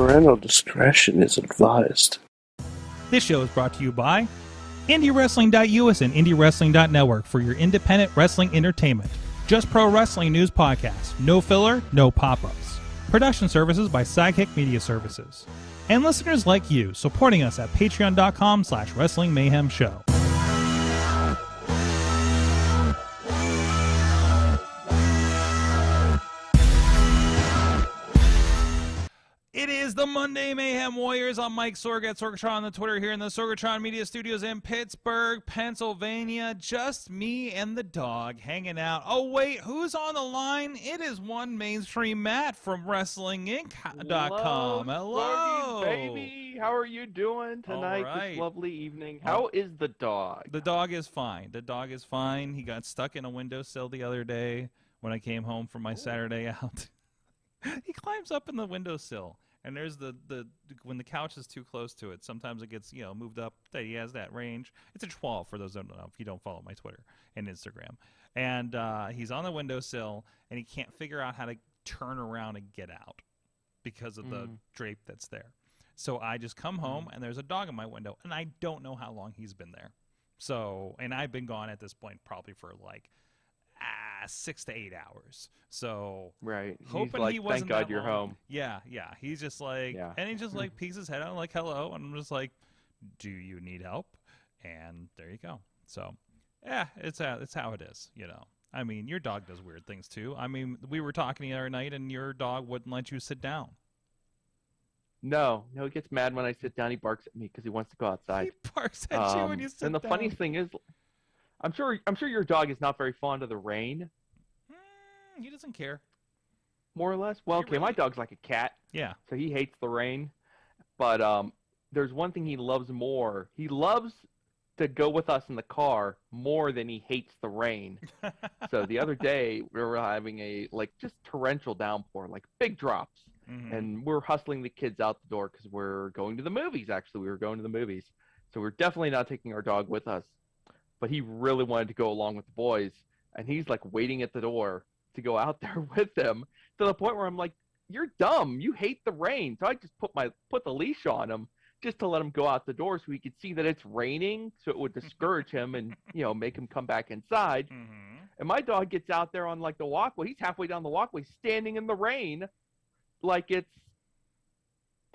Parental discretion is advised. This show is brought to you by IndyWrestling.us and IndyWrestling.network for your independent wrestling entertainment. Just Pro Wrestling News Podcast. No filler, no pop-ups. Production services by Sidekick Media Services. And listeners like you, supporting us at patreon.com/Wrestling Mayhem Show. It is the Monday Mayhem Warriors. I'm Mike Sorg at Sorgatron on the Twitter here in the Sorgatron Media Studios in Pittsburgh, Pennsylvania. Just me and the dog hanging out. Oh, wait, who's on the line? It is one mainstream Matt from WrestlingInc.com. Hello. Sorgy, baby. How are you doing tonight, this lovely evening? How is the dog? The dog is fine. The dog is fine. He got stuck in a windowsill the other day when I came home from my Saturday out. He climbs up in the windowsill. And there's the when the couch is too close to it, sometimes it gets, moved up. He has that range. It's a 12 for those who don't know, if you don't follow my Twitter and Instagram. And he's on the windowsill, and he can't figure out how to turn around and get out because of the drape that's there. So I just come home, and there's a dog in my window, and I don't know how long he's been there. So, and I've been gone at this point probably for like 6 to 8 hours. So right, hoping like, he wasn't. Thank God that you're long. home. Yeah. He's just like, and he just like peeks his head out like hello, and I'm just like, do you need help? And there you go. So, yeah, it's how it is. I mean, your dog does weird things too. I mean, we were talking the other night, and your dog wouldn't let you sit down. No, he gets mad when I sit down. He barks at me because he wants to go outside. He barks at you when you sit down. And the funniest thing is, I'm sure your dog is not very fond of the rain. He doesn't care. More or less. Well, okay, my dog's like a cat. Yeah. So he hates the rain. But there's one thing he loves more. He loves to go with us in the car more than he hates the rain. So the other day we were having a just torrential downpour, like big drops. Mm-hmm. And we're hustling the kids out the door because we're going to the movies. Actually, we were going to the movies. So we're definitely not taking our dog with us. But he really wanted to go along with the boys, and he's like waiting at the door to go out there with them, to the point where I'm like, "You're dumb. You hate the rain." So I just put the leash on him just to let him go out the door, so he could see that it's raining, so it would discourage him and make him come back inside. Mm-hmm. And my dog gets out there on like the walkway. He's halfway down the walkway, standing in the rain, like it's.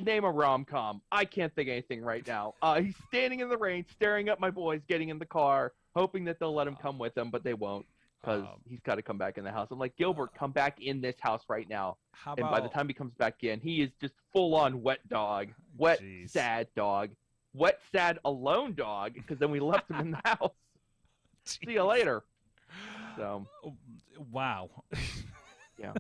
Name a rom-com. I can't think of anything right now. He's standing in the rain, staring at my boys getting in the car, hoping that they'll let him come with them, but they won't because he's got to come back in the house. I'm like, Gilbert, come back in this house right now. And by the time he comes back in, he is just full-on wet dog. Wet, sad dog. Wet, sad, alone dog, because then we left him in the house. See you later. So. Wow. Yeah.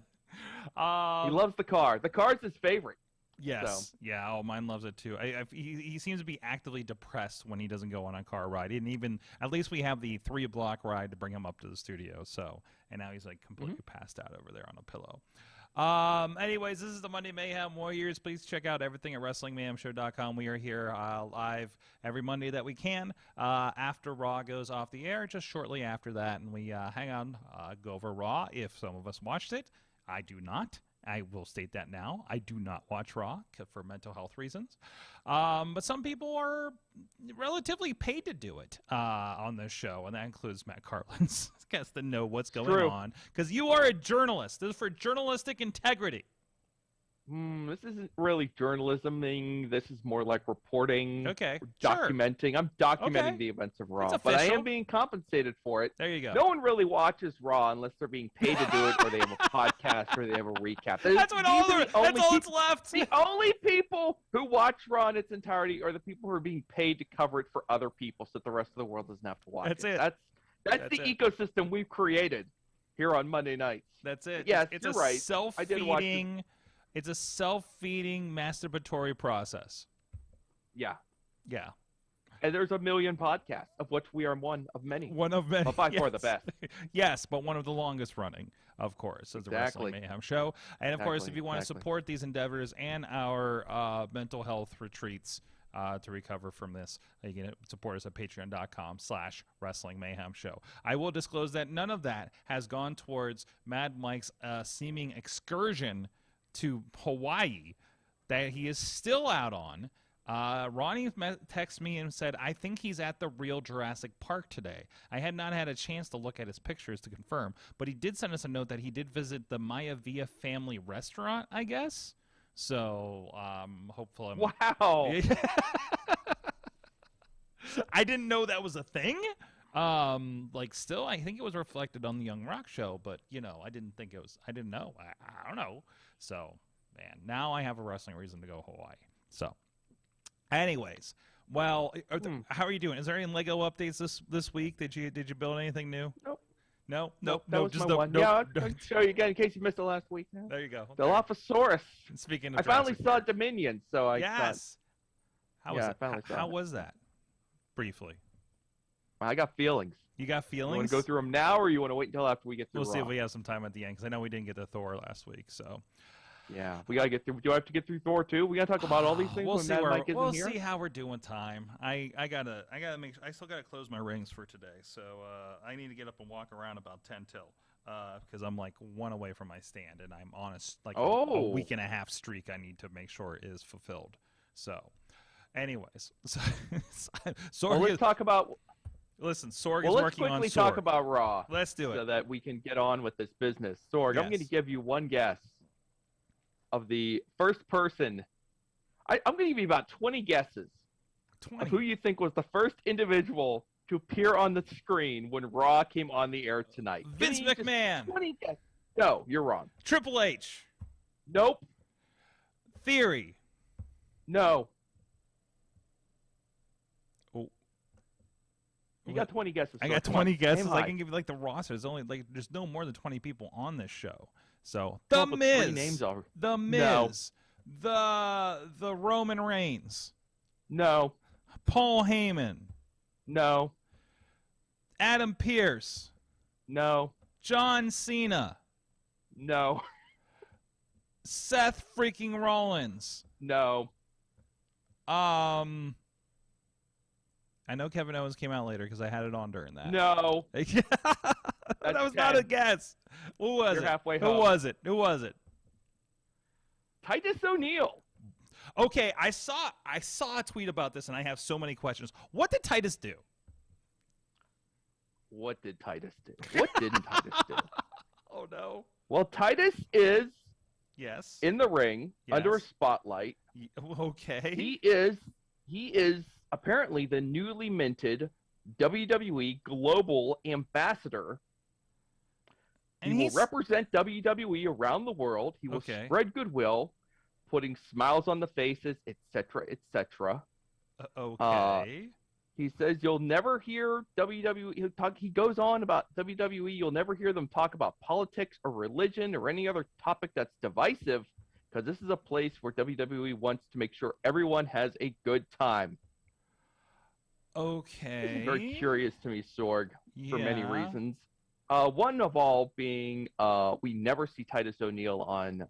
He loves the car. The car's his favorite. Yes. So. Yeah. Oh, mine loves it too. He seems to be actively depressed when he doesn't go on a car ride. And even at least we have the 3-block ride to bring him up to the studio. So, and now he's like completely passed out over there on a pillow. Anyways, this is the Monday Mayhem Warriors. Please check out everything at WrestlingMayhemShow.com. We are here live every Monday that we can after Raw goes off the air, just shortly after that, and we hang on, go over Raw if some of us watched it. I do not. I will state that now. I do not watch Raw for mental health reasons. But some people are relatively paid to do it on this show, and that includes Matt Carlin's. Gets to know what's going on. Because you are a journalist. This is for journalistic integrity. This isn't really journalism thing. This is more like reporting, documenting. Sure. I'm documenting the events of Raw, but I am being compensated for it. There you go. No one really watches Raw unless they're being paid to do it, or they have a podcast, or they have a recap. That's all that's left. The only people who watch Raw in its entirety are the people who are being paid to cover it for other people, so that the rest of the world doesn't have to watch it. That's the ecosystem we've created here on Monday nights. That's it. Yes, it's you're a right. self-feeding. It's a self-feeding masturbatory process. Yeah. Yeah. And there's a million podcasts, of which we are one of many. One of many. But by far the best. Yes, but one of the longest running, of course, as the Wrestling Mayhem Show. And, of course, if you want to support these endeavors and our mental health retreats to recover from this, you can support us at patreon.com/Wrestling Mayhem Show. I will disclose that none of that has gone towards Mad Mike's seeming excursion to Hawaii that he is still out on. Ronnie texted me and said, I think he's at the real Jurassic Park today. I had not had a chance to look at his pictures to confirm, but he did send us a note that he did visit the Maya Villa family restaurant, I guess. So, hopefully. Wow. I didn't know that was a thing. Still, I think it was reflected on the Young Rock show, but, I didn't think it was. I didn't know. I don't know. So, man, now I have a wrestling reason to go Hawaii. So. Anyways, well, how are you doing? Is there any Lego updates this week? Did you build anything new? Nope. Nope. That was my one. Yeah, I'll show you again in case you missed it last week. There you go. The Dilophosaurus. Speaking of, I finally saw Dominion, so I yes. thought, How was that? Briefly. I got feelings. You got feelings? You want to go through them now, or you want to wait until after we get through? We'll see if Raw? we have some time at the end, because I know we didn't get to Thor last week, so. Yeah, we gotta get through. Do I have to get through Thor too? We gotta talk about all these things. We'll when see Mad Mike isn't we'll here? see how we're doing time. I gotta make. I still gotta close my rings for today, so I need to get up and walk around about 10 till, because I'm like one away from my stand, and I'm on a week and a half streak. I need to make sure is fulfilled. So, anyways, well, let's talk about. Listen, Sorg well, is let's working on quickly Sorg. talk about Raw. Let's do it so that we can get on with this business. Sorg, Yes. I'm going to give you one guess of the first person. I'm going to give you about 20 guesses of who you think was the first individual to appear on the screen when Raw came on the air tonight. Vince McMahon. 20 guesses. No, you're wrong. Triple H. Nope. Theory. No. Oh. You got 20 guesses. I Sorg. got Come 20 on. guesses. Aim I high. can give you the roster. There's no more than 20 people on this show. So Come The up with 3 Miz, names already. The Miz, the Roman Reigns, No. Paul Heyman, No. Adam Pearce, No. John Cena, No. Seth freaking Rollins. No. I know Kevin Owens came out later because I had it on during that. No. That was not a guess. Who was You're it? halfway Who home. was it? Who was it? Titus O'Neil. Okay, I saw a tweet about this, and I have so many questions. What did Titus do? What did Titus do? What didn't Titus do? Oh no. Well, Titus is Yes. in the ring Yes. under a spotlight. Okay. He is apparently the newly minted WWE Global Ambassador. And He will he's represent WWE around the world. He will Okay. spread goodwill, putting smiles on the faces, etc., etc. okay. He says you'll never hear WWE. He goes on about WWE. You'll never hear them talk about politics or religion or any other topic that's divisive, because this is a place where WWE wants to make sure everyone has a good time. Okay. This is very curious to me, Sorg, for many Yeah. reasons. One of all being we never see Titus O'Neil on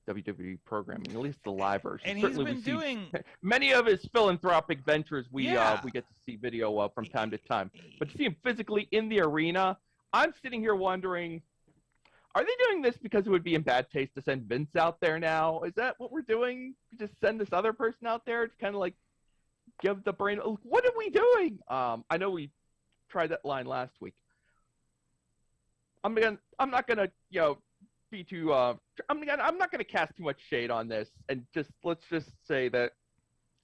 WWE programming, at least the live version. And Certainly he's been we see doing many of his philanthropic ventures we Yeah. get to see video of from time to time. But to see him physically in the arena, I'm sitting here wondering, are they doing this because it would be in bad taste to send Vince out there now? Is that what we're doing? Just send this other person out there to kind of like give the brain, what are we doing? I know we tried that line last week. I'm not gonna be too I'm not gonna cast too much shade on this, and let's just say that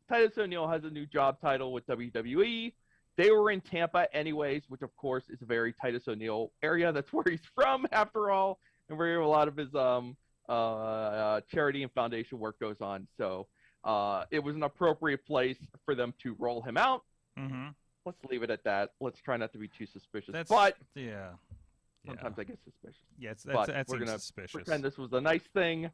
Titus O'Neil has a new job title with WWE. They were in Tampa anyways, which of course is a very Titus O'Neil area. That's where he's from after all, and where a lot of his charity and foundation work goes on. So it was an appropriate place for them to roll him out. Mm-hmm. Let's leave it at that. Let's try not to be too suspicious. Yeah. Sometimes I get suspicious. Yeah, But that we're seems gonna suspicious. Pretend this was a nice thing,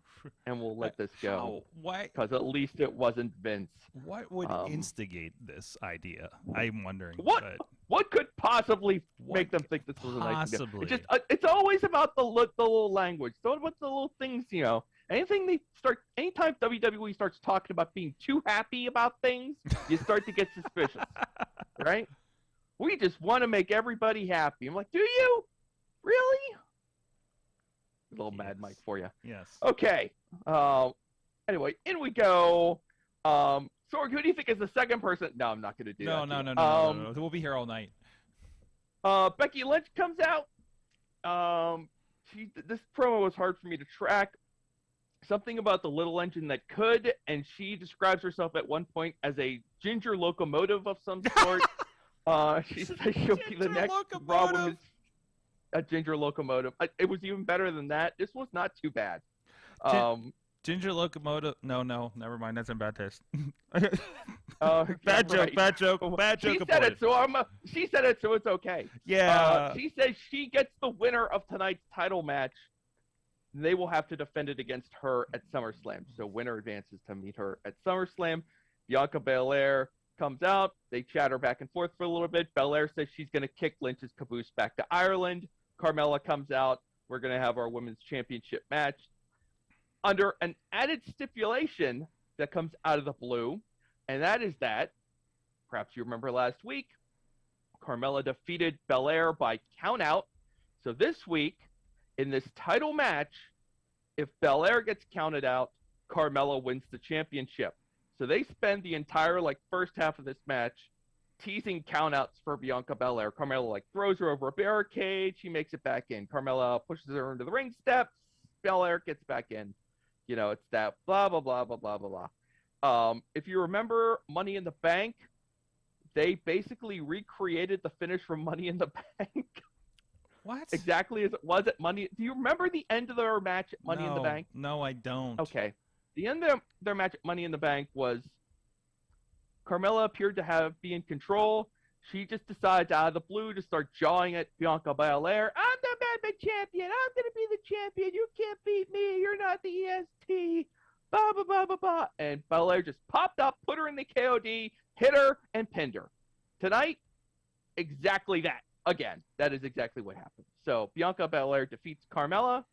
and we'll let this go. Why? Because at least it wasn't Vince. What would instigate this idea? I'm wondering. What could possibly What make them think this was a nice thing? possibly? It's just it's always about the little language. So what's the little things, Anything anytime WWE starts talking about being too happy about things, you start to get suspicious, right? We just want to make everybody happy. I'm like, do you? Really? A little Mad Mike for you. Yes. Okay. Anyway, in we go. Sorg, who do you think is the second person? No, I'm not going to do that. No. We'll be here all night. Becky Lynch comes out. This promo was hard for me to track. Something about the little engine that could, and she describes herself at one point as a ginger locomotive of some sort. She says she'll be the next Raw Women's a ginger locomotive. It was even better than that. This was not too bad. Ginger locomotive? No, never mind. That's in bad taste. Bad joke. Bad joke. She said it, she said it, so it's okay. Yeah. She says she gets the winner of tonight's title match. They will have to defend it against her at SummerSlam. So winner advances to meet her at SummerSlam. Bianca Belair comes out. They chatter back and forth for a little bit. Belair says she's going to kick Lynch's caboose back to Ireland. Carmella comes out. We're going to have our women's championship match under an added stipulation that comes out of the blue, and that is that, perhaps you remember last week, Carmella defeated Belair by countout. So this week, in this title match, if Belair gets counted out, Carmella wins the championship. So they spend the entire first half of this match teasing countouts for Bianca Belair. Carmella throws her over a barricade. She makes it back in. Carmella pushes her into the ring steps. Belair gets back in. It's that blah, blah, blah, blah, blah, blah, blah. If you remember Money in the Bank, they basically recreated the finish from Money in the Bank. What? Exactly as it was at Money. Do you remember the end of their match at Money in the Bank? No, I don't. Okay. The end of their match at Money in the Bank was Carmella appeared to be in control. She just decides out of the blue to start jawing at Bianca Belair. I'm the Batman champion. I'm going to be the champion. You can't beat me. You're not the EST. Blah, blah, blah, blah, blah. And Belair just popped up, put her in the KOD, hit her, and pinned her. Tonight, exactly that. Again, that is exactly what happened. So Bianca Belair defeats Carmella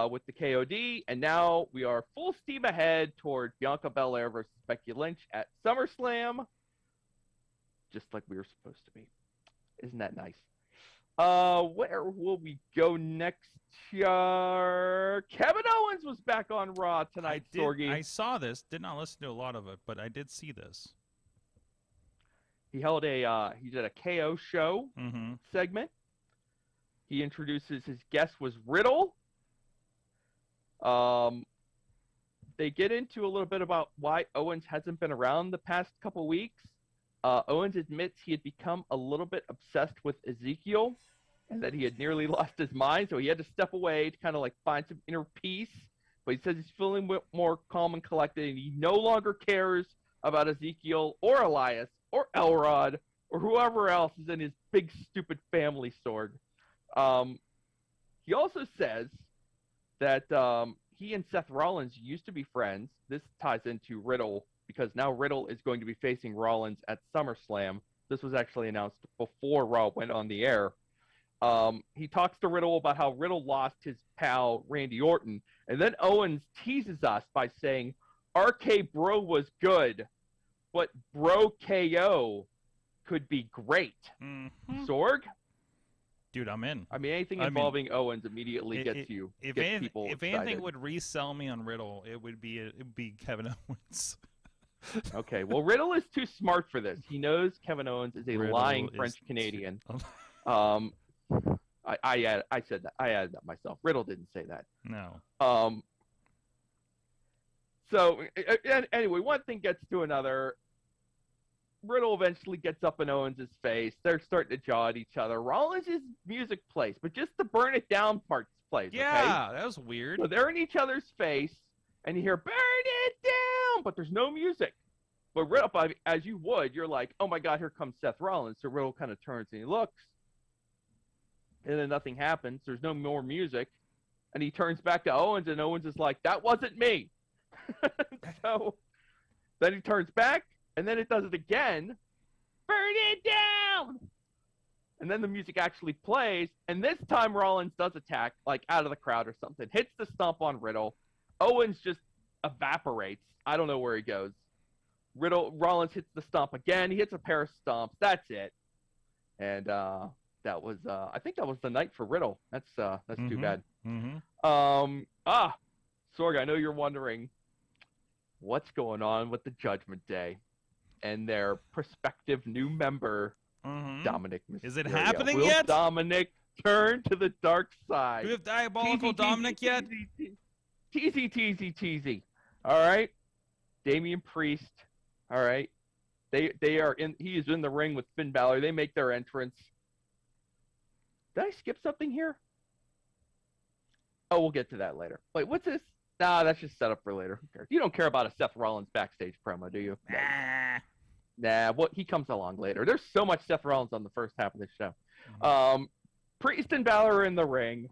with the KOD, and now we are full steam ahead toward Bianca Belair versus Becky Lynch at SummerSlam. Just like we were supposed to be. Isn't that nice? Where will we go next year? Kevin Owens was back on Raw tonight, Sorgy. I saw this. Did not listen to a lot of it, but I did see this. He did a KO show segment. He introduces his guest was Riddle. They get into a little bit about why Owens hasn't been around the past couple weeks. Owens admits he had become a little bit obsessed with Ezekiel and that he had nearly lost his mind, so he had to step away to kind of find some inner peace. But he says he's feeling more calm and collected, and he no longer cares about Ezekiel or Elias or Elrod or whoever else is in his big, stupid family, Sorg. He also says that he and Seth Rollins used to be friends. This ties into Riddle, because now Riddle is going to be facing Rollins at SummerSlam. This was actually announced before Raw went on the air. He talks to Riddle about how Riddle lost his pal Randy Orton, and then Owens teases us by saying, RK Bro was good, but Bro KO could be great. Mm-hmm. Sorg? Dude, I'm in. I mean, anything involving Owens immediately gets people excited. If anything would resell me on Riddle, it would be Kevin Owens. Okay, well, Riddle is too smart for this. He knows Kevin Owens is a lying French Canadian. I said that. I added that myself. Riddle didn't say that. No. So anyway, one thing gets to another. Riddle eventually gets up in Owens' face. They're starting to jaw at each other. Rollins' music plays, but just the burn it down part plays. Yeah, okay? That was weird. So they're in each other's face, and you hear burn it down, but there's no music. But Riddle, as you would, you're like, oh my God, here comes Seth Rollins. So Riddle kind of turns and he looks, and then nothing happens. There's no more music, and he turns back to Owens, and Owens is like, that wasn't me. So then he turns back, and then it does it again. Burn it down! And then the music actually plays, and this time Rollins does attack, out of the crowd or something. Hits the stomp on Riddle. Owens just evaporates. I don't know where he goes. Rollins hits the stomp again. He hits a pair of stomps. That's it. And that was I think that was the night for Riddle. That's too bad. Mm-hmm. Sorg, I know you're wondering, what's going on with the Judgment Day and their prospective new member, Dominic Mysterio. Is it happening Will yet? Dominic turn to the dark side? Do we have Diabolical Dominic yet? Teasy. All right. Damian Priest. All right. They are in. He is in the ring with Finn Balor. They make their entrance. Did I skip something here? Oh, we'll get to that later. Wait, what's this? Nah, that's just set up for later. Who cares? You don't care about a Seth Rollins backstage promo, do you? Nah, he comes along later. There's so much Seth Rollins on the first half of the show. Priest and Balor are in the ring.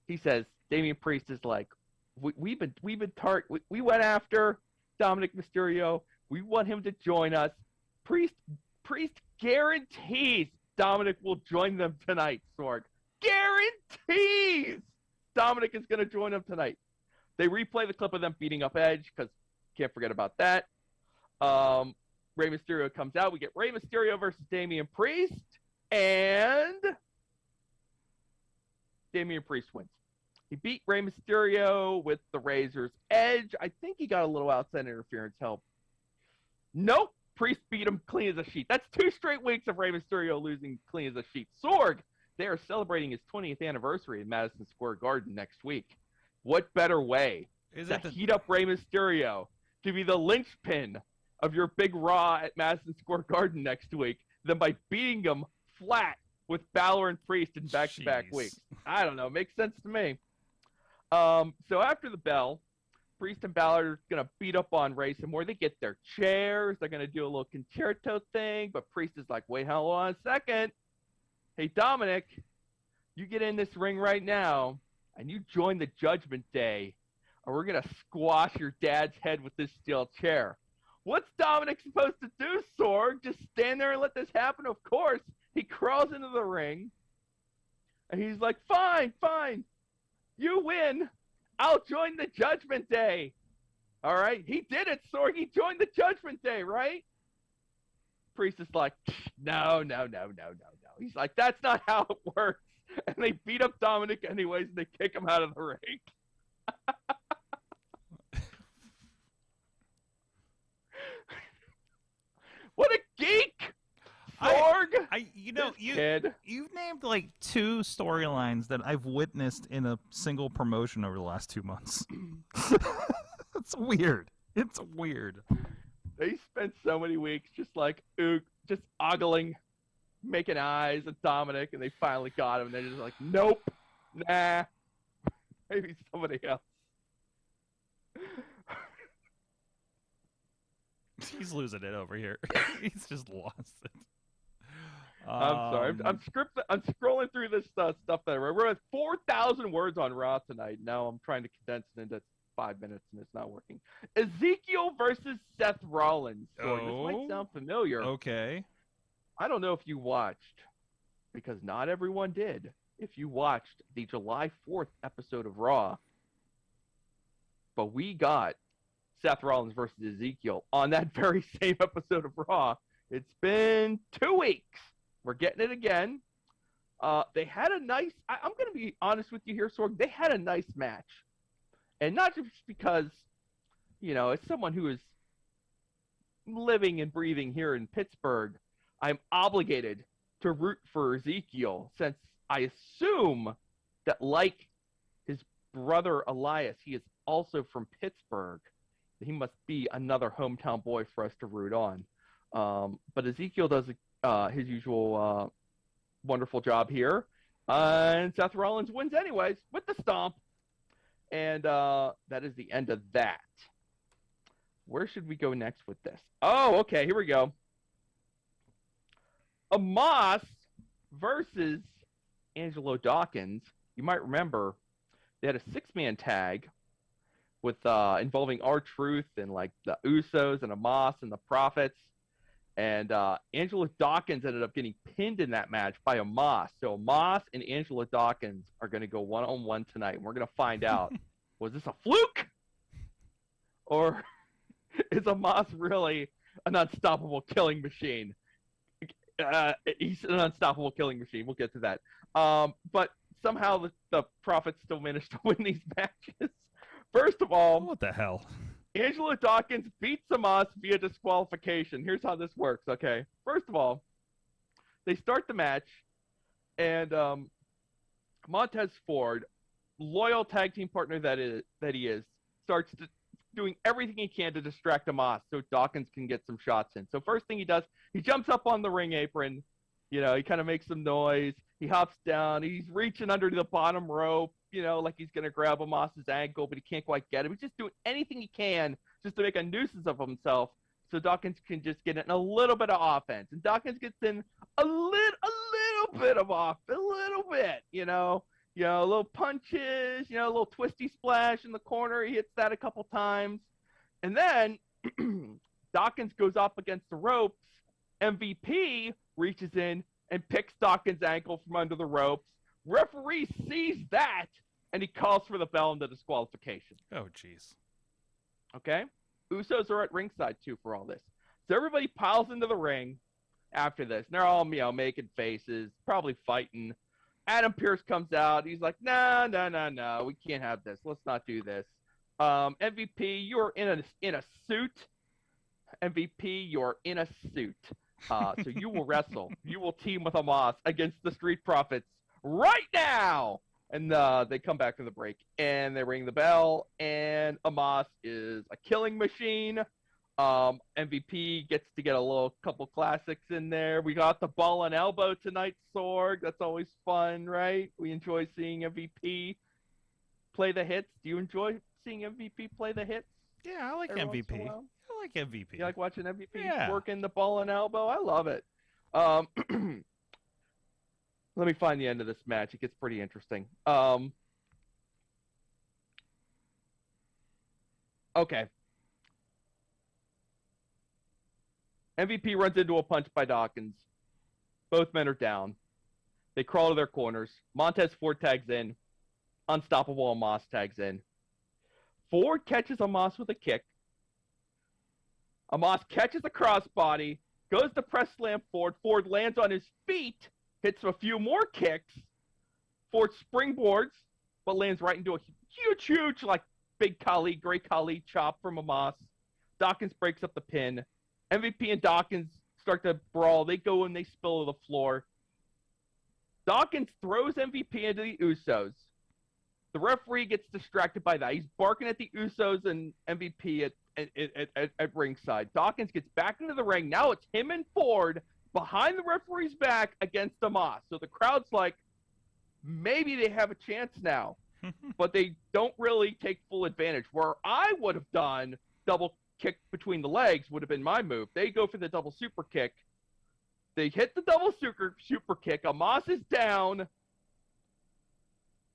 He says, Damian Priest is like, we went after Dominic Mysterio. We want him to join us. Priest guarantees Dominic will join them tonight, Sorg. Guarantees Dominic is going to join them tonight. They replay the clip of them beating up Edge because can't forget about that. Rey Mysterio comes out. We get Rey Mysterio versus Damian Priest, and Damian Priest wins. He beat Rey Mysterio with the Razor's Edge. I think he got a little outside interference help. Nope. Priest beat him clean as a sheet. That's 2 straight weeks of Rey Mysterio losing clean as a sheet. Sorg, they are celebrating his 20th anniversary in Madison Square Garden next week. What better way to heat up Rey Mysterio, to be the linchpin of your big Raw at Madison Square Garden next week, than by beating him flat with Balor and Priest in back-to-back weeks? I don't know. Makes sense to me. So after the bell, Priest and Balor are going to beat up on Rey some more. They get their chairs. They're going to do a little concerto thing, but Priest is like, wait, hold on a second. Hey, Dominic, you get in this ring right now, and you join the Judgment Day, or we're going to squash your dad's head with this steel chair. What's Dominic supposed to do, Sorg? Just stand there and let this happen? Of course. He crawls into the ring, and he's like, fine. You win. I'll join the Judgment Day. All right? He did it, Sorg. He joined the Judgment Day, right? Priest is like, no. He's like, that's not how it works. And they beat up Dominic anyways, and they kick him out of the ring. What a geek! Sorg! You've named like 2 storylines that I've witnessed in a single promotion over the last 2 months. It's weird. They spent so many weeks just like, just ogling, making eyes at Dominic, and they finally got him, and they're just like, nope, nah, maybe somebody else. He's losing it over here. He's just lost it. I'm sorry. I'm scrolling through this stuff that I read. We're at 4,000 words on Raw tonight. Now I'm trying to condense it into 5 minutes, and it's not working. Ezekiel versus Seth Rollins. So this might sound familiar. Okay. I don't know if you watched, because not everyone did. If you watched the July 4th episode of Raw, but we got Seth Rollins versus Ezekiel on that very same episode of Raw. It's been 2 weeks. We're getting it again. They had a nice, I'm going to be honest with you here, Sorg. They had a nice match. And not just because, as someone who is living and breathing here in Pittsburgh, I'm obligated to root for Ezekiel, since I assume that, like his brother Elias, he is also from Pittsburgh. He must be another hometown boy for us to root on. But Ezekiel does his usual wonderful job here. And Seth Rollins wins anyways with the stomp. And that is the end of that. Where should we go next with this? Oh, okay, here we go. Amos versus Angelo Dawkins. You might remember they had a 6-man tag with involving R-Truth and like the Usos and Amos and the Prophets. And Angelo Dawkins ended up getting pinned in that match by Amos. So Amos and Angelo Dawkins are going to go one-on-one tonight. And we're going to find out, was this a fluke? Or is Amos really an unstoppable killing machine? He's an unstoppable killing machine. We'll get to that. But somehow the Prophets still managed to win these matches. First of all, What the hell? Angelo Dawkins beats Omos via disqualification. Here's how this works, okay? First of all, they start the match, and Montez Ford, loyal tag team partner that he is, starts doing everything he can to distract Omos so Dawkins can get some shots in. So first thing he does, he jumps up on the ring apron. You know, he kind of makes some noise. He hops down. He's reaching under the bottom rope, you know, like he's going to grab Omos's ankle, but he can't quite get him. He's just doing anything he can just to make a nuisance of himself so Dawkins can just get in a little bit of offense. And Dawkins gets in a little bit of a little bit, you know, little punches, you know, a little twisty splash in the corner. He hits that a couple times. And then Dawkins goes up against the ropes. MVP reaches in and picks Dawkins' ankle from under the ropes. Referee sees that, and he calls for the bell and the disqualification. Oh, jeez. Okay? Usos are at ringside, too, for all this. So everybody piles into the ring after this. And they're all, you know, making faces, probably fighting. Adam Pearce comes out. He's like, no, we can't have this. Let's not do this. MVP, you're in a suit. MVP, you're in a suit. So you will wrestle. You will team with Omos against the Street Profits right now. And they come back from the break, and they ring the bell, and Omos is a killing machine. MVP gets to get a couple classics in there. We got the ball and elbow tonight, Sorg. That's always fun, right? We enjoy seeing MVP play the hits. Do you enjoy seeing MVP play the hits? Yeah, I like MVP. I like MVP. You like watching MVP Yeah. working the ball and elbow? I love it. Let me find the end of this match. It gets pretty interesting. Okay. MVP runs into a punch by Dawkins. Both men are down. They crawl to their corners. Montez Ford tags in. Unstoppable Omos tags in. Ford catches Omos with a kick. Omos catches a crossbody, goes to press slam Ford. Ford lands on his feet, hits a few more kicks. Ford springboards, but lands right into a huge, like big Khali, great Khali chop from Omos. Dawkins breaks up the pin. MVP and Dawkins start to brawl. They go and they spill to the floor. Dawkins throws MVP into the Usos. The referee gets distracted by that. He's barking at the Usos and MVP at ringside. Dawkins gets back into the ring. Now it's him and Ford behind the referee's back against Omos. So the crowd's like, maybe they have a chance now. But they don't really take full advantage. Where I would have done double kick between the legs would have been my move. They go for the double super kick. They hit the double super kick. Omos is down.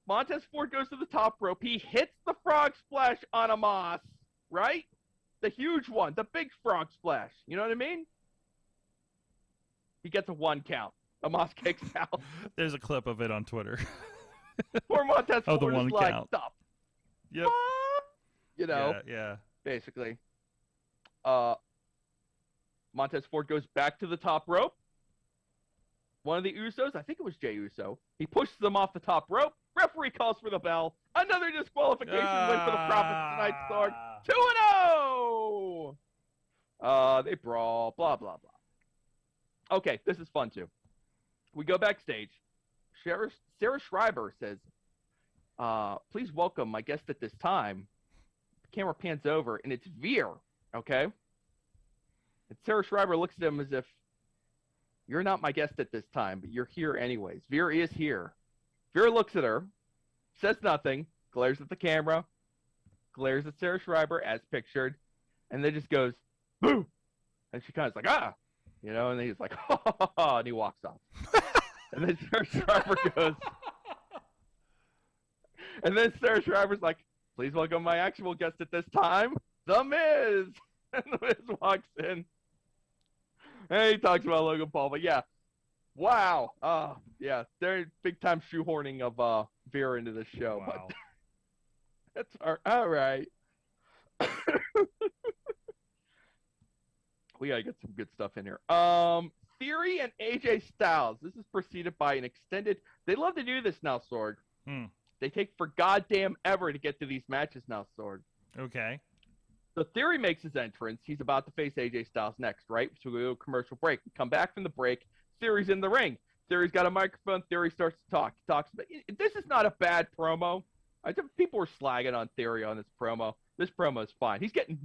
Montez Ford goes to the top rope. He hits the frog splash on Omos, right? The huge one, the big frog splash. You know what I mean? He gets a 1 count. Omos kicks out. There's a clip of it on Twitter. Poor Montez Ford the 1 is like, count. stop. Yep. You know? Yeah. Basically. Montez Ford goes back to the top rope. One of the Usos, I think it was Jey Uso, he pushes them off the top rope. Referee calls for the bell. Another disqualification win for the Profits tonight, Sorg. 2-0! They brawl, blah, blah, blah. Okay, this is fun, too. We go backstage. Sarah Schreiber says, please welcome my guest at this time. The camera pans over, and it's Veer, okay? And Sarah Schreiber looks at him as if, you're not my guest at this time, but you're here anyways. Veer is here. Veer looks at her, says nothing, glares at the camera, glares at Sarah Schreiber as pictured, and then just goes, boo! And she kind of is like, ah! You know, and then he's like, ha, ha, ha, ha, and he walks off. And then Sarah Schreiber goes, and then Sarah Schreiber's like, please welcome my actual guest at this time, The Miz! And The Miz walks in. And he talks about Logan Paul, but yeah. Wow. Yeah, they're big-time shoehorning of Veer into the show. Wow. But that's all right. We got to get some good stuff in here. Theory and AJ Styles. This is preceded by an extended... They love to do this now, Sorg. They take for goddamn ever to get to these matches now, Sorg. Okay. So Theory makes his entrance. He's about to face AJ Styles next, right? So we go to commercial break. We come back from the break. Theory's in the ring. Theory's got a microphone. Theory starts to talk. He talks about, this is not a bad promo. I think people were slagging on Theory on this promo. This promo is fine. He's getting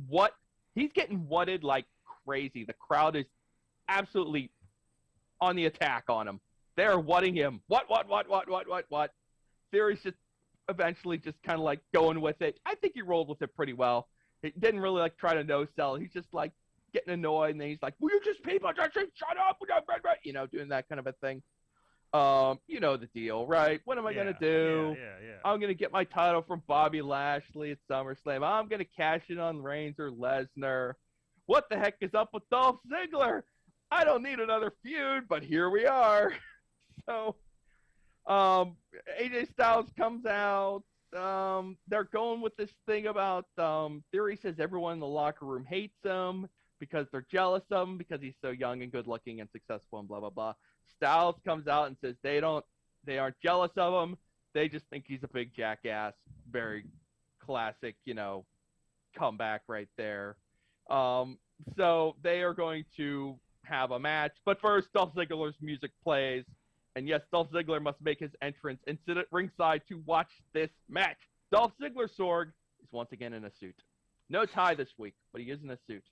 whatted like crazy. The crowd is absolutely on the attack on him. They're whatting him. What? Theory's just eventually just kind of like going with it. I think he rolled with it pretty well. He didn't really like try to no sell. He's just like getting annoyed, and then he's like, "Will you just people just shut up?" You know, doing that kind of a thing. You know the deal, right? What am I gonna do? Yeah. I'm gonna get my title from Bobby Lashley at SummerSlam. I'm gonna cash in on Reigns or Lesnar. What the heck is up with Dolph Ziggler? I don't need another feud, but here we are. So, AJ Styles comes out. They're going with this thing about Theory says everyone in the locker room hates him because they're jealous of him because he's so young and good looking and successful and blah blah blah. Styles comes out and says they aren't jealous of him. They just think he's a big jackass. Very classic, you know, comeback right there. So they are going to have a match, but first Dolph Ziggler's music plays. And yes, Dolph Ziggler must make his entrance and sit at ringside to watch this match. Dolph Ziggler, Sorg, is once again in a suit. No tie this week, but he is in a suit.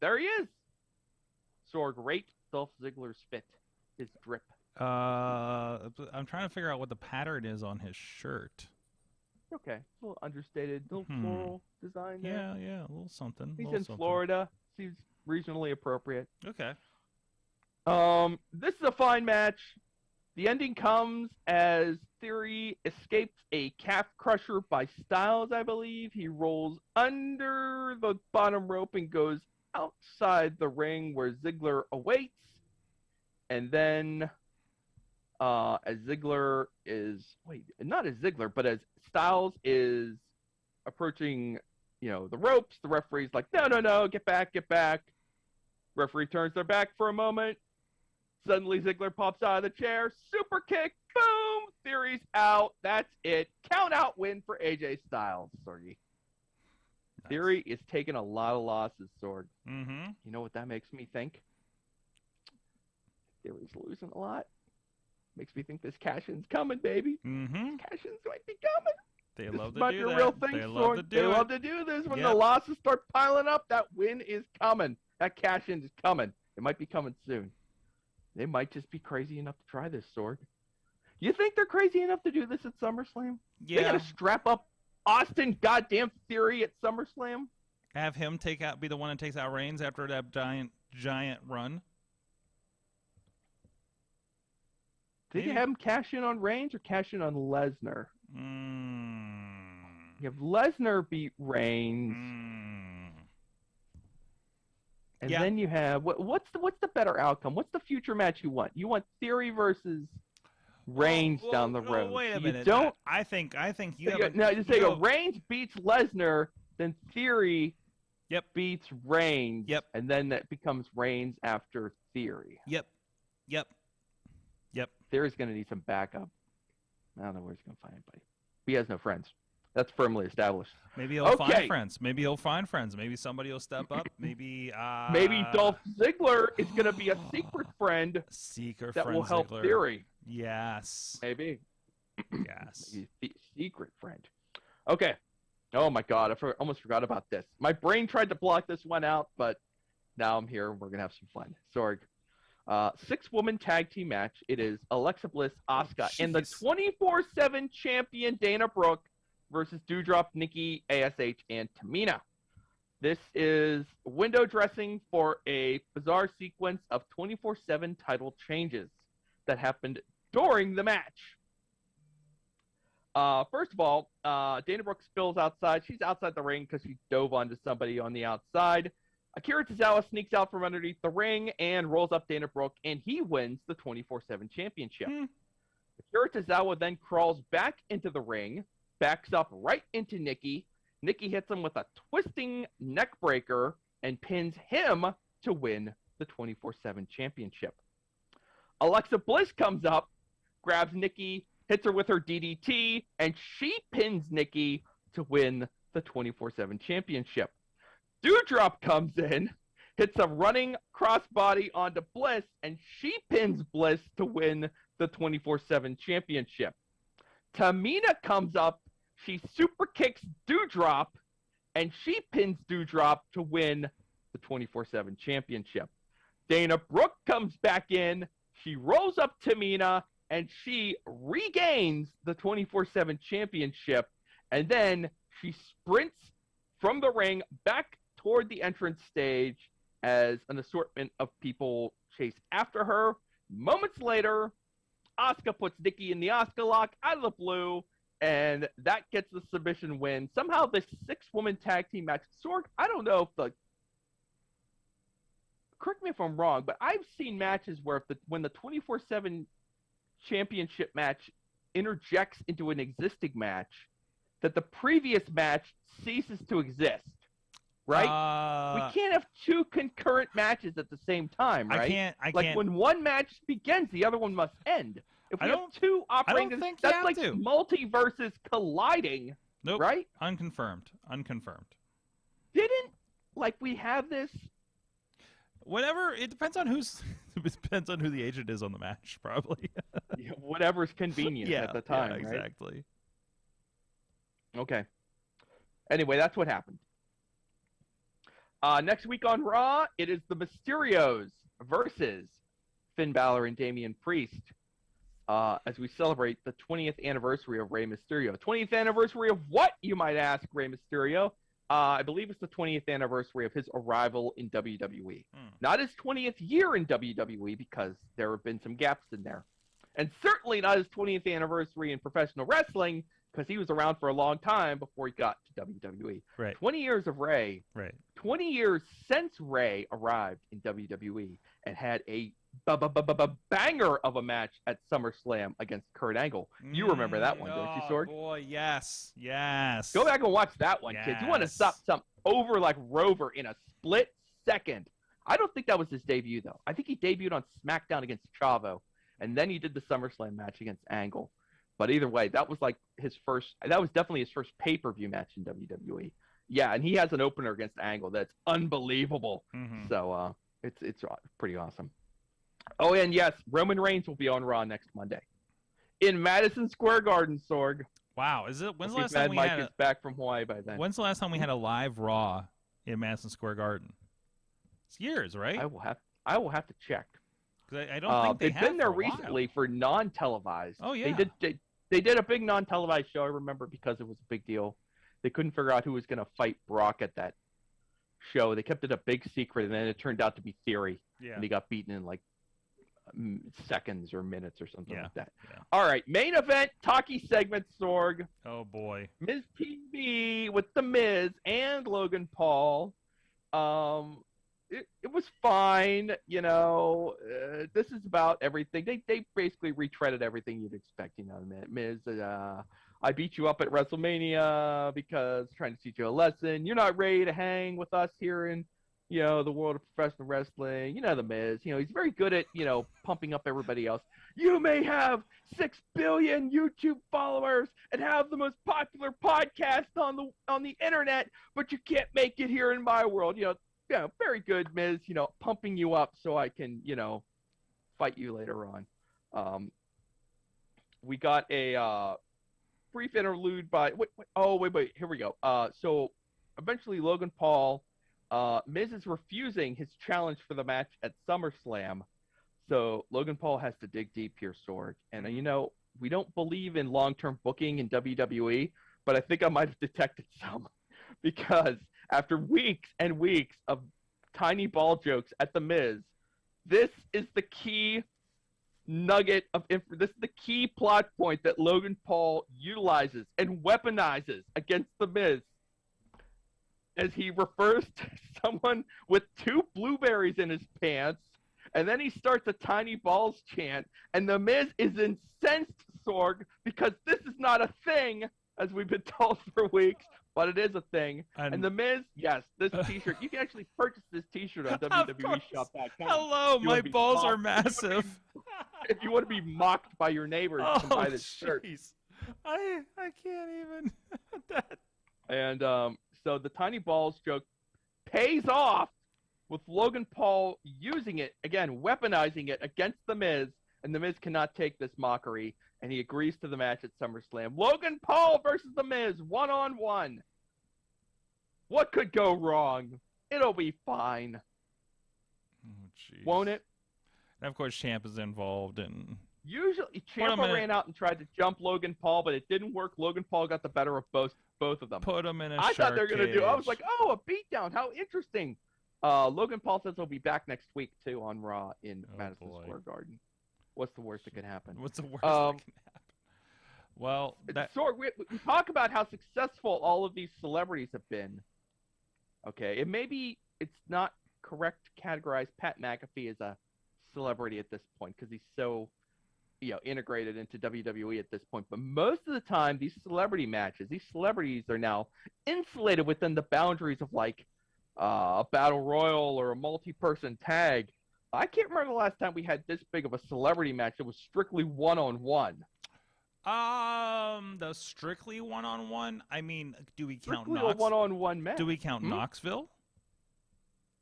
There he is. Sorg, rate Dolph Ziggler's fit, his drip. I'm trying to figure out what the pattern is on his shirt. Okay, a little understated, little floral design there. Yeah, a little something. He's in Florida. Seems reasonably appropriate. Okay. This is a fine match. The ending comes as Theory escapes a calf crusher by Styles, I believe. He rolls under the bottom rope and goes outside the ring where Ziggler awaits. And then as Styles is approaching, you know, the ropes, the referee's like, no, get back. Referee turns their back for a moment. Suddenly, Ziggler pops out of the chair. Super kick. Boom. Theory's out. That's it. Count out win for AJ Styles, Sorgy. Nice. Theory is taking a lot of losses, Sorg. Mm-hmm. You know what that makes me think? Theory's losing a lot. Makes me think this cash-in's coming, baby. Mm-hmm. Cash-ins might be coming. They this love to might do be a that. real thing, They Sorg. They love to do this. When the losses start piling up, that win is coming. That cash-in is coming. It might be coming soon. They might just be crazy enough to try this, Sorg. You think they're crazy enough to do this at SummerSlam? Yeah. They got to strap up Austin goddamn Theory at SummerSlam? Have him be the one that takes out Reigns after that giant run? Did you have him cash in on Reigns or cash in on Lesnar? You have Lesnar beat Reigns. And then you have what's the better outcome? What's the future match you want? You want Theory versus Reigns down the road. Wait a minute. I think you have Reigns beats Lesnar, then Theory beats Reigns. Yep. And then that becomes Reigns after Theory. Yep. Theory's going to need some backup. I don't know where he's going to find anybody. He has no friends. That's firmly established. Maybe he'll find friends. Maybe somebody will step up. Maybe Dolph Ziggler is going to be a secret friend that will help Ziggler. Theory. Yes. Maybe. Yes. Secret friend. Okay. Oh, my God. I almost forgot about this. My brain tried to block this one out, but now I'm here. We're going to have some fun. Sorg. 6-woman tag team match. It is Alexa Bliss, Asuka, and the 24/7 champion Dana Brooke versus Doudrop, Nikki, ASH, and Tamina. This is window dressing for a bizarre sequence of 24/7 title changes that happened during the match. First of all, Dana Brooke spills outside. She's outside the ring because she dove onto somebody on the outside. Akira Tozawa sneaks out from underneath the ring and rolls up Dana Brooke, and he wins the 24/7 championship. Akira Tozawa then crawls back into the ring, backs up right into Nikki. Nikki hits him with a twisting neck breaker and pins him to win the 24/7 championship. Alexa Bliss comes up, grabs Nikki hits her with her DDT, and she pins Nikki to win the 24/7 championship. Doudrop comes in, hits a running crossbody onto Bliss, and she pins Bliss to win the 24/7 championship. Tamina comes up, she super kicks Doudrop, and she pins Doudrop to win the 24/7 championship. Dana Brooke comes back in, she rolls up Tamina, and she regains the 24/7 championship, and then she sprints from the ring back toward the entrance stage as an assortment of people chase after her. Moments later, Asuka puts Nikki in the Asuka lock out of the blue, and that gets the submission win. Somehow this 6-woman tag team match, Sorg, I don't know if correct me if I'm wrong, but I've seen matches where when the 24/7 championship match interjects into an existing match, that the previous match ceases to exist. Right? We can't have 2 concurrent matches at the same time, right? I like can't. when one match begins, the other one must end. If we have 2 operating, that's like multiverses colliding. Nope. Right? Unconfirmed. Didn't we have this? Whatever. It depends on it depends on who the agent is on the match, probably. Yeah, whatever's convenient at the time. Yeah, right? exactly. Okay. Anyway, that's what happened. Next week on Raw, it is the Mysterios versus Finn Balor and Damian Priest as we celebrate the 20th anniversary of Rey Mysterio. 20th anniversary of what, you might ask, Rey Mysterio? I believe it's the 20th anniversary of his arrival in WWE. Not his 20th year in WWE, because there have been some gaps in there. And certainly not his 20th anniversary in professional wrestling, because he was around for a long time before he got to WWE. Right. 20 years of Rey. Right. 20 years since Rey arrived in WWE and had a banger of a match at SummerSlam against Kurt Angle. You remember that one, don't you, Sorg? Boy, yes. Yes. Go back and watch that one, kids. You want to stop something over like Rover in a split second. I don't think that was his debut, though. I think he debuted on SmackDown against Chavo, and then he did the SummerSlam match against Angle. But either way, that was definitely his first pay-per-view match in WWE. Yeah, and he has an opener against Angle that's unbelievable. Mm-hmm. So it's pretty awesome. Oh, and yes, Roman Reigns will be on Raw next Monday in Madison Square Garden, Sorg. Wow, when's the last time we had is back from Hawaii by then? When's the last time we had a live Raw in Madison Square Garden? It's years, right? I will have to check. Because I don't think they've been there recently for non-televised. Oh yeah, they did a big non-televised show. I remember, because it was a big deal. They couldn't figure out who was going to fight Brock at that show. They kept it a big secret, and then it turned out to be Theory. Yeah. And he got beaten in like seconds or minutes or something like that. Yeah. All right, main event, talkie segment, Sorg. Oh boy. Miz TV with The Miz and Logan Paul. It was fine, you know. This is about everything. They basically retreaded everything you'd expect, you know. Miz, I beat you up at WrestleMania because trying to teach you a lesson. You're not ready to hang with us here in, you know, the world of professional wrestling. You know, The Miz, you know, he's very good at, you know, pumping up everybody else. You may have 6 billion YouTube followers and have the most popular podcast on the internet, but you can't make it here in my world. You know, yeah, very good, Miz, you know, pumping you up so I can, you know, fight you later on. We got a brief interlude by wait, here we go. So eventually Logan Paul, Miz is refusing his challenge for the match at SummerSlam. So Logan Paul has to dig deep here, Sorg. And you know, we don't believe in long-term booking in WWE, but I think I might have detected some, because after weeks and weeks of tiny ball jokes at The Miz, this is the key nugget of this is the key plot point that Logan Paul utilizes and weaponizes against The Miz, as he refers to someone with 2 blueberries in his pants, and then he starts a tiny balls chant, and The Miz is incensed, Sorg, because this is not a thing, as we've been told for weeks. but it is a thing. And The Miz, yes, this T-shirt, you can actually purchase this T-shirt on WWEshop.com. Hello, my balls are massive. If you want to be mocked by your neighbors, you can buy this shirt. I can't even. And so the tiny balls joke pays off with Logan Paul using it, again, weaponizing it against The Miz, and The Miz cannot take this mockery, and he agrees to the match at SummerSlam. Logan Paul versus The Miz, one-on-one. What could go wrong? It'll be fine. Oh, jeez. Won't it? And of course, Champ is involved, and usually Ciampa ran out and tried to jump Logan Paul, but it didn't work. Logan Paul got the better of both of them. Put him in a I thought they were going to do. I was cage. like, oh, a beatdown. How interesting. Logan Paul says he'll be back next week too on Raw in Madison Square Garden. What's the worst that could happen? What's the worst that can happen? Well, Sorg, we talk about how successful all of these celebrities have been. Okay, it's not correct to categorize Pat McAfee as a celebrity at this point because he's so integrated into WWE at this point. But most of the time, these celebrity matches, these celebrities are now insulated within the boundaries of like a battle royal or a multi-person tag. I can't remember the last time we had this big of a celebrity match that was strictly one-on-one. The strictly one-on-one. I mean, do we count strictly a one-on-one match? Do we count Knoxville?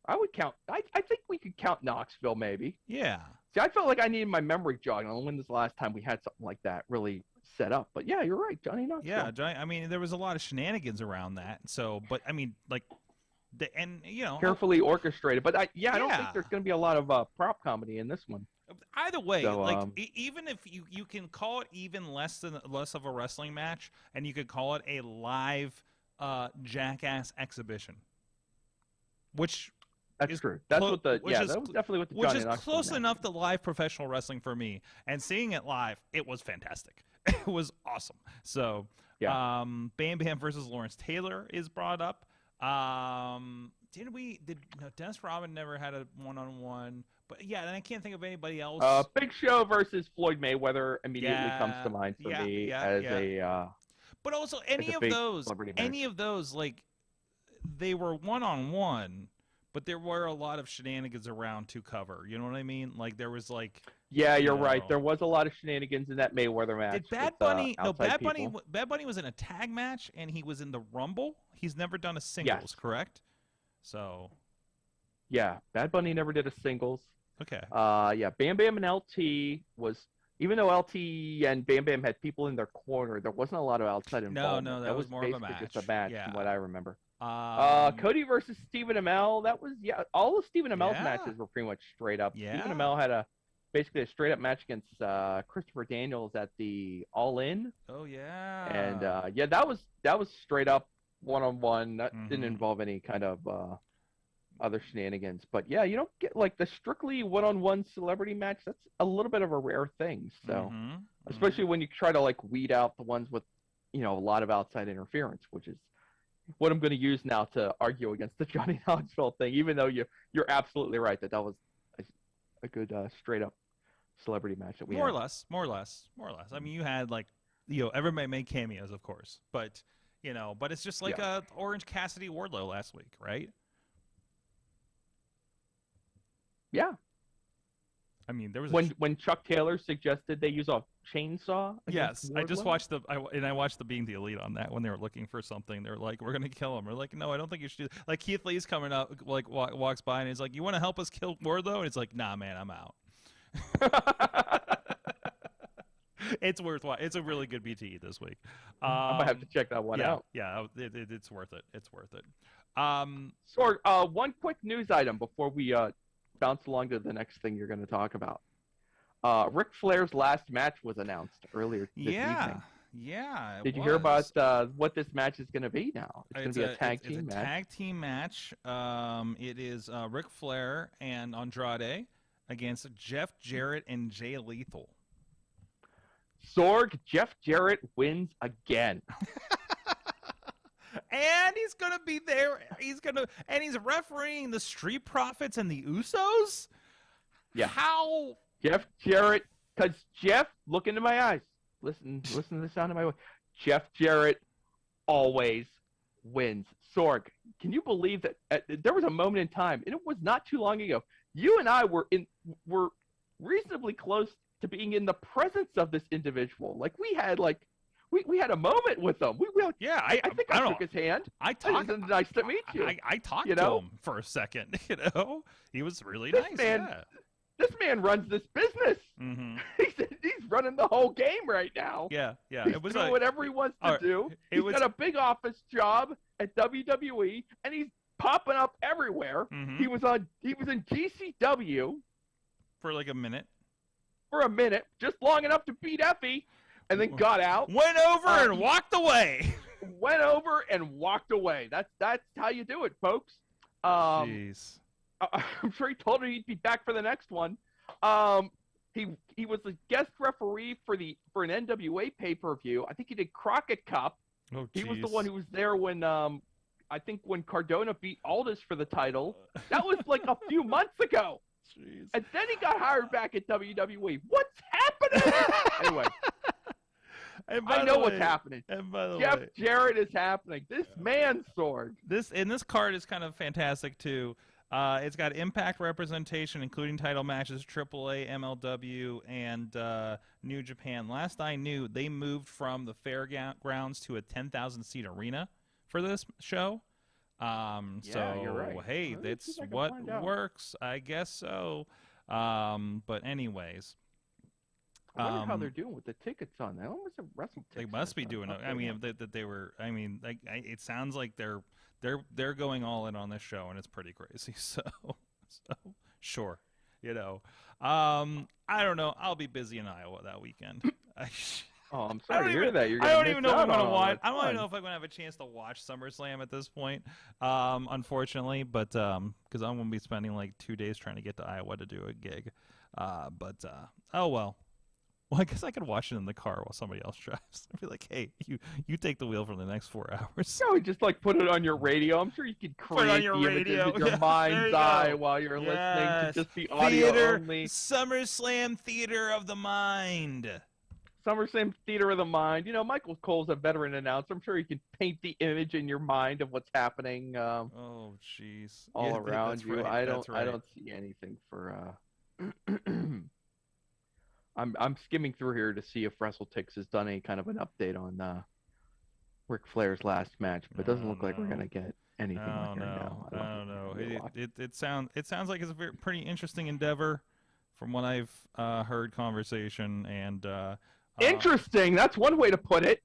I would count. I think we could count Knoxville, maybe. Yeah. See, I felt like I needed my memory jogging on when was the last time we had something like that really set up. But yeah, you're right, Johnny Knoxville. Yeah, Johnny. I mean, there was a lot of shenanigans around that. So, but I mean, like, carefully orchestrated. But I don't think there's going to be a lot of prop comedy in this one. Either way, so, even if you can call it even less of a wrestling match, and you could call it a live jackass exhibition, which. That's true. That's that was definitely what the Johnny Knoxville close enough to live professional wrestling for me. And seeing it live, it was fantastic. It was awesome. So, Bam Bam versus Lawrence Taylor is brought up. Dennis Rodman never had a one-on-one, but yeah, and I can't think of anybody else. Big Show versus Floyd Mayweather immediately comes to mind for me as a. But also any of those, like they were one-on-one. But there were a lot of shenanigans around to cover. You know what I mean? Like there was like. Yeah, you're right. There was a lot of shenanigans in that Mayweather match. Did Bad Bunny? No, Bad Bunny was in a tag match, and he was in the Rumble. He's never done a singles, correct? So. Yeah, Bad Bunny never did a singles. Okay. Bam Bam and LT was. Even though LT and Bam Bam had people in their corner, there wasn't a lot of outside involvement. No, that was more of a match. Just a match, from what I remember. Cody versus Stephen Amell. That was all of Stephen Amell's matches were pretty much straight up. Yeah. Stephen Amell had basically a straight up match against Christopher Daniels at the All In. Oh yeah. And that was straight up one-on-one. That didn't involve any kind of other shenanigans. But yeah, you don't get like the strictly one-on-one celebrity match. That's a little bit of a rare thing. So especially when you try to like weed out the ones with a lot of outside interference, which is what I'm going to use now to argue against the Johnny Knoxville thing, even though you're absolutely right that was a good straight up celebrity match that we had. More or less. I mean, you had like, everybody made cameos, of course, but it's just like Orange Cassidy Wardlow last week, right? Yeah. I mean, there was when Chuck Taylor suggested they use a chainsaw. Yes, I just watched I watched the Being the Elite on that when they were looking for something. They're like, "We're gonna kill him." We're like, "No, I don't think you should." Like Keith Lee's coming up, like walks by and he's like, "You want to help us kill Wardlow?" And it's like, "Nah, man, I'm out." It's worthwhile. It's a really good BTE this week. I'm gonna have to check that one out. Yeah, it's worth it. It's worth it. Sorg, one quick news item before we bounce along to the next thing you're going to talk about. Ric Flair's last match was announced earlier this evening. Yeah. Did you hear about what this match is going to be now? It's going to be a tag team match. Tag team match. It is Ric Flair and Andrade against Jeff Jarrett and Jay Lethal. Sorg, Jeff Jarrett wins again. And he's gonna be there. He's refereeing the Street Profits and the Usos. Yeah. How? Jeff Jarrett, because Jeff, look into my eyes. Listen to the sound of my voice. Jeff Jarrett always wins. Sorg, can you believe that there was a moment in time, and it was not too long ago, you and I were reasonably close to being in the presence of this individual. Like we had a moment with him. Yeah, I think I shook his hand. I talked. Nice to meet you. I talked to him for a second. He was really nice. This man runs this business. Mm-hmm. He's running the whole game right now. Yeah. He's doing whatever he wants to do. He's got a big office job at WWE, and he's popping up everywhere. Mm-hmm. He was in GCW for like a minute. For a minute, just long enough to beat Effie, and then got out. Went over and walked away. Went over and walked away. That's how you do it, folks. Jeez. I'm sure he told her he'd be back for the next one. He was a guest referee for an NWA pay-per-view. I think he did Crockett Cup. Oh, he was the one who was there when I think when Cardona beat Aldis for the title. That was like a few months ago. Jeez. And then he got hired back at WWE. What's happening? Anyway. I know what's happening. And by the Jeff way, Jarrett is happening. This man's sword. This card is kind of fantastic too. It's got Impact representation, including title matches, AAA, MLW, and New Japan. Last I knew, they moved from the fairgrounds to a 10,000-seat arena for this show. So you're right. Hey, that's what works, I guess so. But anyways. I wonder how they're doing with the tickets on that. When was the wrestling tickets? They must be doing it. I mean, that they were. I mean, like, it sounds like they're going all in on this show, and it's pretty crazy. So sure, I don't know. I'll be busy in Iowa that weekend. I'm sorry to hear that. I don't even know if I'm gonna watch. I don't even know if I'm gonna have a chance to watch SummerSlam at this point. Unfortunately, but because I'm gonna be spending like 2 days trying to get to Iowa to do a gig. Oh well. Well, I guess I could watch it in the car while somebody else drives. I'd be like, hey, you take the wheel for the next 4 hours. No, just like put it on your radio. I'm sure you could create the images in your mind's eye while you're listening to just the audio only. SummerSlam Theater of the Mind. SummerSlam Theater of the Mind. Michael Cole's a veteran announcer. I'm sure he can paint the image in your mind of what's happening. Oh, jeez. All around you. Right. I don't see anything for. I'm skimming through here to see if WrestleTix has done any kind of an update on Ric Flair's last match, but it doesn't look like we're gonna get anything like that now. I don't know. It sounds like it's a pretty interesting endeavor, from what I've heard conversation and. Interesting. That's one way to put it.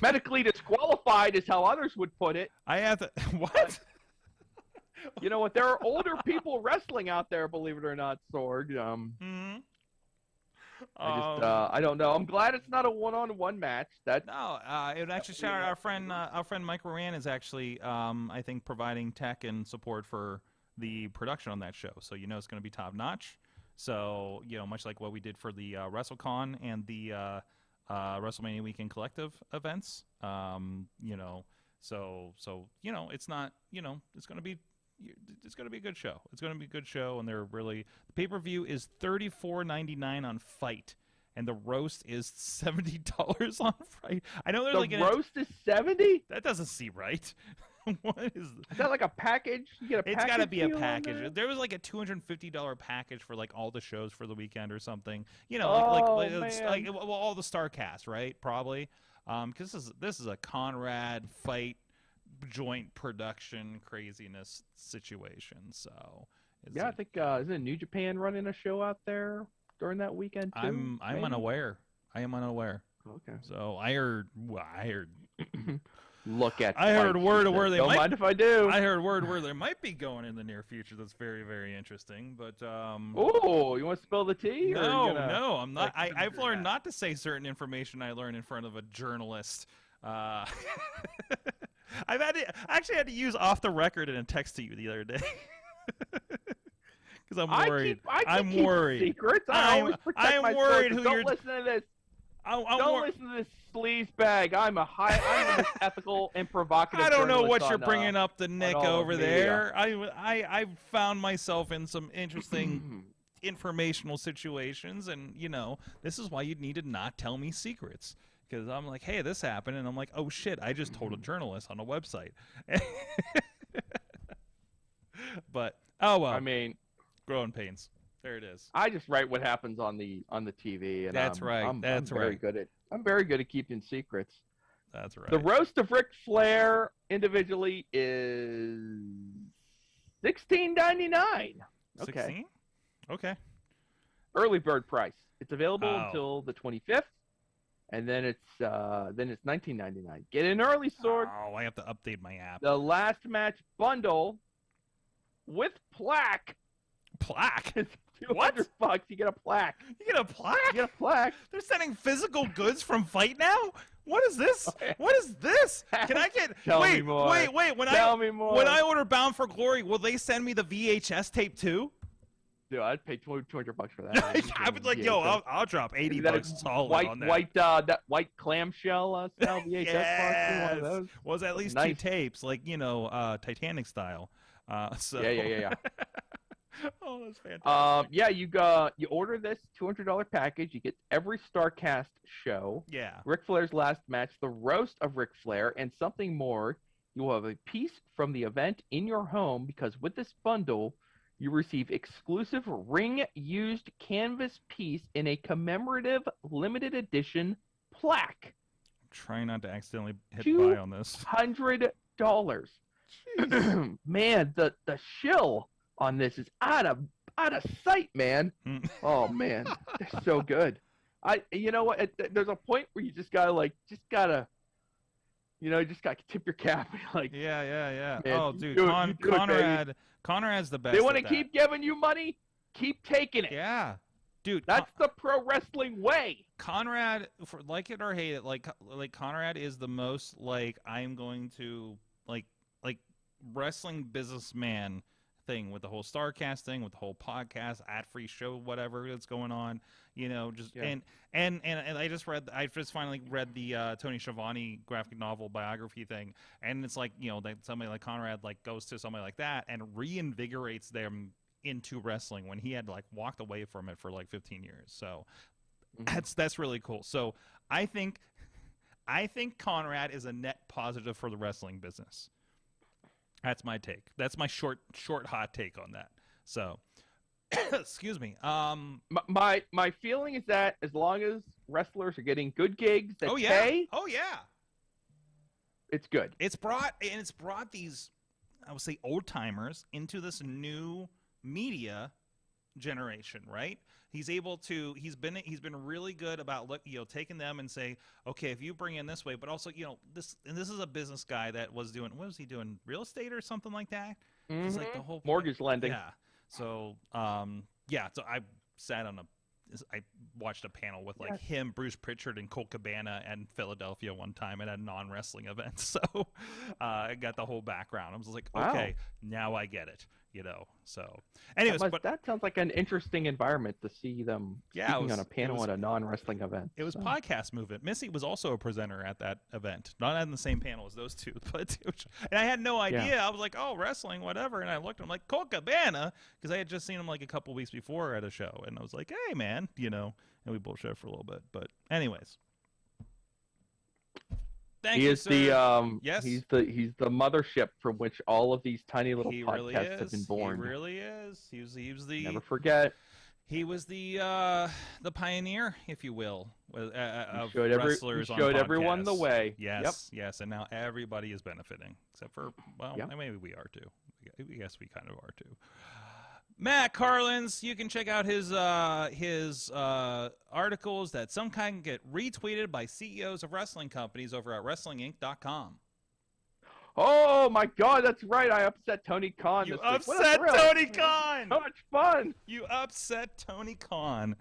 Medically disqualified is how others would put it. I have to what? You know what? There are older people wrestling out there, believe it or not, Sorg. I don't know. I'm glad it's not a one-on-one match. It would actually shout out our friend Mike Moran is actually, I think, providing tech and support for the production on that show. So it's going to be top notch. So much like what we did for the WrestleCon and the WrestleMania Weekend Collective events. So it's not it's going to be. It's going to be a good show. It's going to be a good show, and they're really the pay-per-view is $34.99 on Fight, and the roast is $70 on Fight. I know there's the roast is $70. That doesn't seem right. What is that like a package? You get a package. It's got to be a package. There was like a $250 package for like all the shows for the weekend or something. Like all the star cast, right? Probably, because this is a Conrad Fight joint production craziness situation. So I think isn't New Japan running a show out there during that weekend too? I'm unaware. I am unaware. Okay. So I heard Look at I heard word where they don't mind if I do. I heard word where they might be going in the near future. That's very, very interesting. But oh, you want to spill the tea? No, I'm not. I've learned not to say certain information I learned in front of a journalist. I've actually had to use off the record in a text to you the other day because I'm worried. I'm worried. Secrets. I always protect myself. Worried who don't you're. Listen to this. Don't listen to this sleaze bag. I'm an ethical and provocative. I don't know what you're on, bringing up the Nick over there. I found myself in some interesting informational situations, and this is why you need to not tell me secrets. because I'm like, hey, this happened, and I'm like, oh shit, I just told a journalist on a website. But oh well. I mean, growing pains. There it is. I just write what happens on the TV, and That's right. I'm That's very right. good at I'm very good at keeping secrets. That's right. The roast of Ric Flair individually is $16.99. Okay. 16? Okay. Early bird price. It's available until the 25th, and then it's $19.99. Get in early, Sorg. Oh, I have to update my app. The last match bundle with plaque. Plaque? It's $200. You get a plaque. You get a plaque? You get a plaque. They're sending physical goods from Fight now? What is this? What is this? Can I get Tell wait, me more. wait, Tell me more. When I order Bound for Glory, will they send me the VHS tape too? Dude, I'd pay $200 for that. I would like, yo, I'll drop $80 solid on that. That white clamshell style VHS box. One of those. Well, it's at least Nice. 2 tapes, like Titanic style. So Yeah. Oh, that's fantastic. You order this $200 package. You get every StarCast show. Yeah. Ric Flair's last match, the roast of Ric Flair, and something more. You will have a piece from the event in your home because with this bundle, you receive exclusive ring-used canvas piece in a commemorative limited edition plaque. Try not to accidentally hit buy on this. $100. Man, the shill on this is out of sight, man. Oh man, they're so good. You know what? There's a point where you just gotta tip your cap. Like, yeah. Man, Oh, dude, Conrad's the best. They want to keep giving you money, keep taking it. Yeah, dude, that's the pro wrestling way. Conrad, for like it or hate it, like Conrad is the most like I'm going to like wrestling businessman thing with the whole StarCast thing, with the whole podcast, ad-free show, whatever that's going on, and I just finally read the Tony Schiavone graphic novel biography thing, and it's like, that somebody like Conrad like goes to somebody like that and reinvigorates them into wrestling when he had like walked away from it for like 15 years. So that's really cool. So I think Conrad is a net positive for the wrestling business. That's my take. That's my short hot take on that. So, excuse me. My feeling is that as long as wrestlers are getting good gigs that pay, it's good. It's brought these, I would say, old timers into this new media generation, right? He's been really good about taking them and say, okay, if you bring in this way, but also this is a business guy that was doing, what was he doing, real estate or something like that? It's like the whole mortgage lending. Yeah. So so I watched a panel with like him, Bruce Pritchard, and Colt Cabana and Philadelphia one time at a non-wrestling event. So I got the whole background. I was like, okay, now I get it. So anyways, that sounds like an interesting environment to see them speaking on a panel at a non-wrestling event. It was podcast movement. Missy was also a presenter at that event, not on the same panel as those two, but and I had no idea. Yeah. I was like, oh, wrestling, whatever, and I looked, I'm like, Colt Cabana, because I had just seen him like a couple weeks before at a show, and I was like, hey man, and we bullshit for a little bit, but anyways. Thank you, sir. Yes. He's the mothership from which all of these tiny little podcasts really have been born. He really is. He was the never forget. He was the pioneer, if you will, of wrestlers on podcasts. Showed everyone the way. Yes, yes, and now everybody is benefiting, except for maybe we are too. I guess we kind of are too. Matt Carlins, you can check out his articles that sometimes get retweeted by CEOs of wrestling companies over at WrestlingInc.com. Oh my God, that's right! I upset Tony Khan. You upset Tony Khan. So much fun. You upset Tony Khan.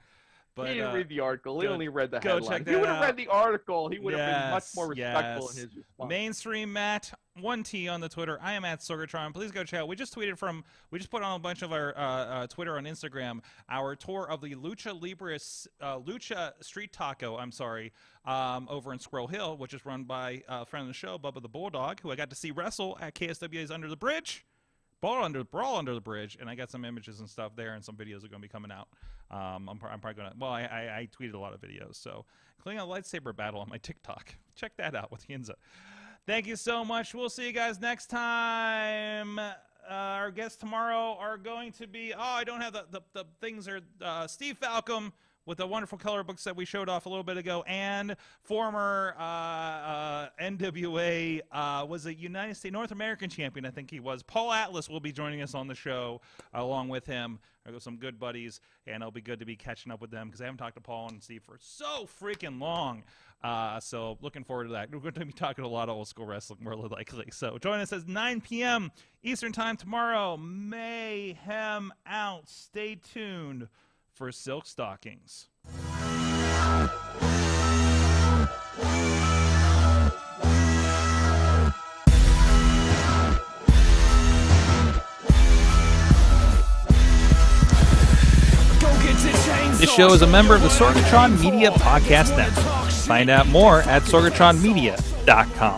But, he didn't read the article. He only read the go headline. Check that if he would have out. read the article, he would have been much more respectful in his response. Mainstream Matt, 1T on the Twitter. I am at Sorgatron. Please go check out. We just put on a bunch of our Twitter and Instagram, our tour of the Lucha Street Taco, over in Squirrel Hill, which is run by a friend of the show, Bubba the Bulldog, who I got to see wrestle at KSWA's Under the Bridge Brawl Under the Bridge, and I got some images and stuff there, and some videos are going to be coming out. I'm probably going to. Well, I tweeted a lot of videos, so including a lightsaber battle on my TikTok. Check that out with Yinza. Thank you so much. We'll see you guys next time. Our guests tomorrow are going to be. Oh, I don't have the things. Are Steve Falcom with the wonderful color books that we showed off a little bit ago, and former NWA, was a United States North American champion, I think he was. Paul Atlas will be joining us on the show along with him. I got some good buddies, and it'll be good to be catching up with them because I haven't talked to Paul and Steve for so freaking long. So looking forward to that. We're going to be talking a lot of old school wrestling, more likely. So join us at 9 p.m. Eastern Time tomorrow. Mayhem out. Stay tuned for Silk Stockings. This show is a member of the Sorgatron Media Podcast Network. Find out more at sorgatronmedia.com.